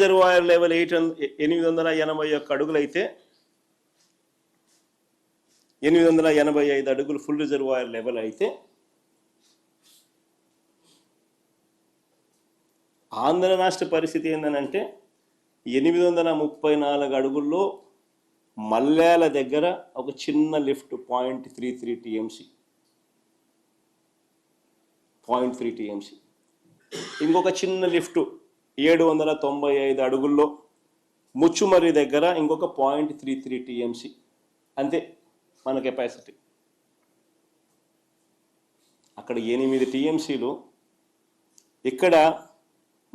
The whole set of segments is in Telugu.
రిజర్వాయర్ లెవెల్ 881 అడుగులు అయితే 885 అడుగులు ఫుల్ రిజర్వాయర్ లెవెల్ అయితే ఆంధ్ర రాష్ట్ర పరిస్థితి ఏంటంటే 834 అడుగుల్లో మల్యాల దగ్గర ఒక చిన్న లిఫ్ట్ 0.33 టీఎంసీ 0.3 టీఎంసీ, ఇంకొక చిన్న లిఫ్ట్ 795 అడుగుల్లో ముచ్చుమర్రి దగ్గర ఇంకొక 0.33 టీఎంసీ, అంతే మన కెపాసిటీ. అక్కడ 8 టీఎంసీలు, ఇక్కడ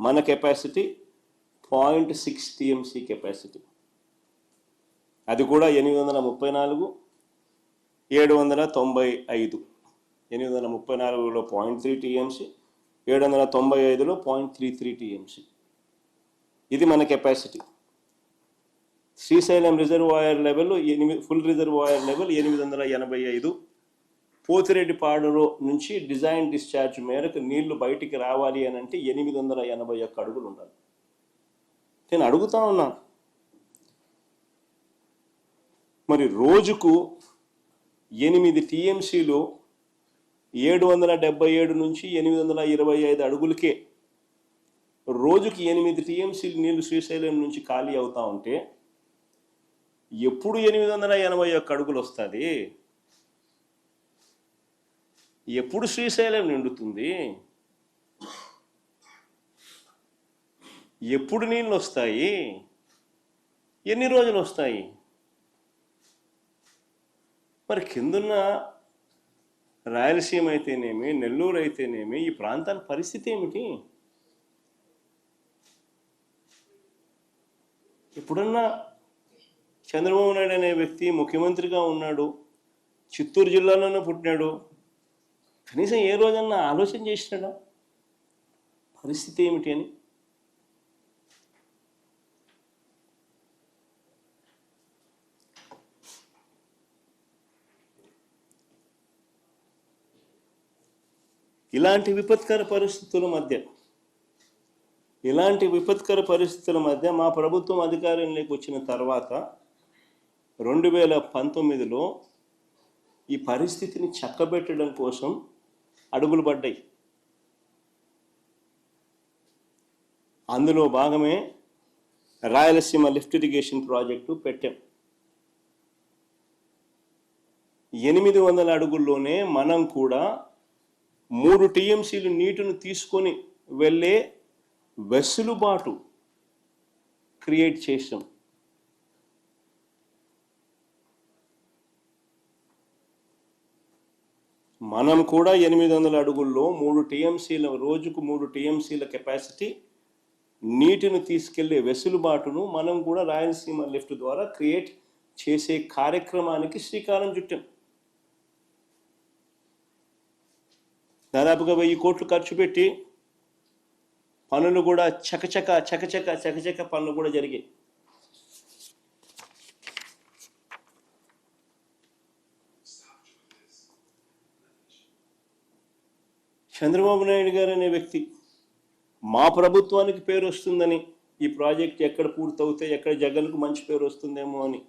మన కెపాసిటీ 0.6 టీఎంసీ కెపాసిటీ. అది కూడా 834, 795. 834లో 0.3 టీఎంసీ, 795లో 0.33 టీఎంసీ. ఇది మన capacity. Srisailam reservoir level full reservoir level 885. పోతిరెడ్డిపాడులో నుంచి డిజైన్ డిశ్చార్జ్ మేరకు నీళ్లు బయటికి రావాలి అని అంటే 881 అడుగులు ఉండాలి. నేను అడుగుతా ఉన్నా, మరి రోజుకు 8 టీఎంసీలు 777 నుంచి 825 అడుగులకే రోజుకి 8 టీఎంసీలు నీళ్లు శ్రీశైలం నుంచి ఖాళీ అవుతా ఉంటే ఎప్పుడు 881 అడుగులు వస్తుంది? ఎప్పుడు శ్రీశైలం నిండుతుంది? ఎప్పుడు నీళ్ళు వస్తాయి? ఎన్ని రోజులు వస్తాయి? మరి కిందున్న రాయలసీమ అయితేనేమి, నెల్లూరు అయితేనేమి, ఈ ప్రాంతాల పరిస్థితి ఏమిటి? ఎప్పుడన్నా చంద్రబాబు నాయుడు అనే వ్యక్తి ముఖ్యమంత్రిగా ఉన్నాడు, చిత్తూరు జిల్లాలోనే పుట్టినాడు, కనీసం ఏ రోజన్నా ఆలోచన చేసినాడా పరిస్థితి ఏమిటి అని? ఇలాంటి విపత్కర పరిస్థితుల మధ్య మా ప్రభుత్వం అధికారంలోకి వచ్చిన తర్వాత 2019లో ఈ పరిస్థితిని చక్కబెట్టడం కోసం అడుగులు పడ్డాయి. అందులో భాగమే రాయలసీమ లిఫ్ట్ ఇరిగేషన్ ప్రాజెక్టు పెట్టాం. 800 అడుగుల్లోనే మనం కూడా 3 టీఎంసీలు నీటిని తీసుకొని వెళ్ళే వెసులుబాటు క్రియేట్ చేసాం. మనం కూడా 800 అడుగుల్లో 3 టీఎంసీల రోజుకు 3 టీఎంసీల కెపాసిటీ నీటిని తీసుకెళ్లే వెసులుబాటును మనం కూడా రాయలసీమ లిఫ్ట్ ద్వారా క్రియేట్ చేసే కార్యక్రమానికి శ్రీకారం చుట్టాం. దాదాపుగా 1000 కోట్లు ఖర్చు పెట్టి పనులు కూడా చకచక పనులు కూడా జరిగాయి. చంద్రబాబు నాయుడు గారు అనే వ్యక్తి మా ప్రభుత్వానికి పేరు వస్తుందని, ఈ ప్రాజెక్ట్ ఎక్కడ పూర్తవుతే ఎక్కడ జగన్కు మంచి పేరు వస్తుందేమో అని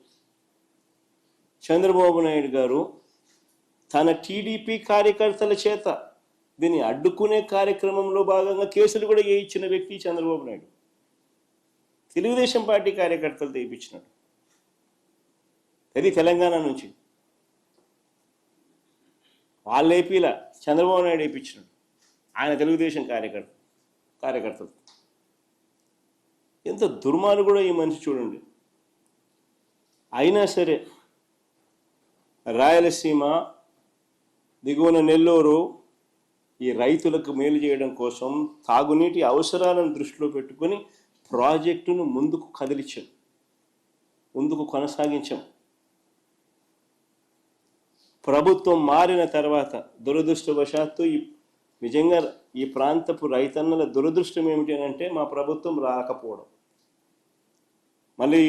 చంద్రబాబు నాయుడు గారు తన టీడీపీ కార్యకర్తల చేత దీన్ని అడ్డుకునే కార్యక్రమంలో భాగంగా కేసులు కూడా వేయించిన వ్యక్తి చంద్రబాబు నాయుడు. తెలుగుదేశం పార్టీ కార్యకర్తలు తెప్పించినాడు. అది తెలంగాణ నుంచి వాళ్ళు ఏపీలా చంద్రబాబు నాయుడు వేయించినాడు. ఆయన తెలుగుదేశం కార్యకర్తలు. ఎంత దుర్మార్గుడో ఈ మనిషి చూడండి. అయినా సరే రాయలసీమ, దిగువన నెల్లూరు ఈ రైతులకు మేలు చేయడం కోసం తాగునీటి అవసరాలను దృష్టిలో పెట్టుకొని ప్రాజెక్టును ముందుకు కదిలించాం, ముందుకు కొనసాగించాం. ప్రభుత్వం మారిన తర్వాత దురదృష్టవశాత్తు నిజంగా ఈ ప్రాంతపు రైతన్నల దురదృష్టం ఏమిటి అంటే మా ప్రభుత్వం రాకపోవడం. మళ్ళీ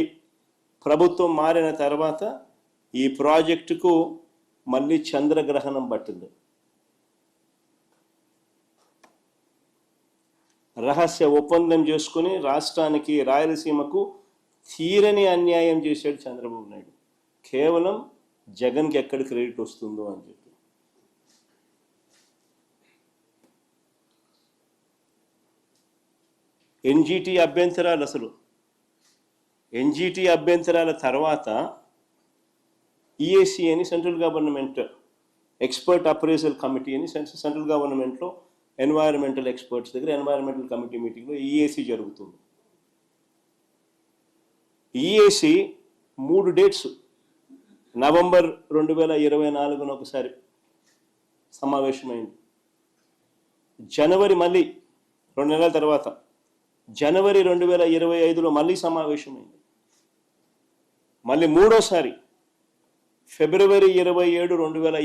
ప్రభుత్వం మారిన తర్వాత ఈ ప్రాజెక్టుకు మళ్ళీ చంద్రగ్రహణం పట్టింది. రహస్య ఒప్పందం చేసుకుని రాష్ట్రానికి రాయలసీమకు తీరని అన్యాయం చేశాడు చంద్రబాబు నాయుడు. కేవలం జగన్కి ఎక్కడ క్రెడిట్ వస్తుందో అని చెప్పి. ఎన్జిటి అభ్యంతరాలు, అసలు ఎన్జిటి అభ్యంతరాల తర్వాత ఈఏసీ అని central government expert appraisal committee అని సెంట్రల్ గవర్నమెంట్లో ఎన్వైరన్మెంటల్ ఎక్స్పర్ట్స్ దగ్గర ఎన్వైరన్మెంటల్ కమిటీ మీటింగ్లో ఈఏసీ జరుగుతుంది. ఈఏసీ 3 డేట్స్, నవంబర్ 2024 ఒకసారి సమావేశమైంది, జనవరి మళ్ళీ 2 నెలల తర్వాత జనవరి 2025లో మళ్ళీ సమావేశమైంది, మళ్ళీ మూడోసారి ఫిబ్రవరి 27, 2025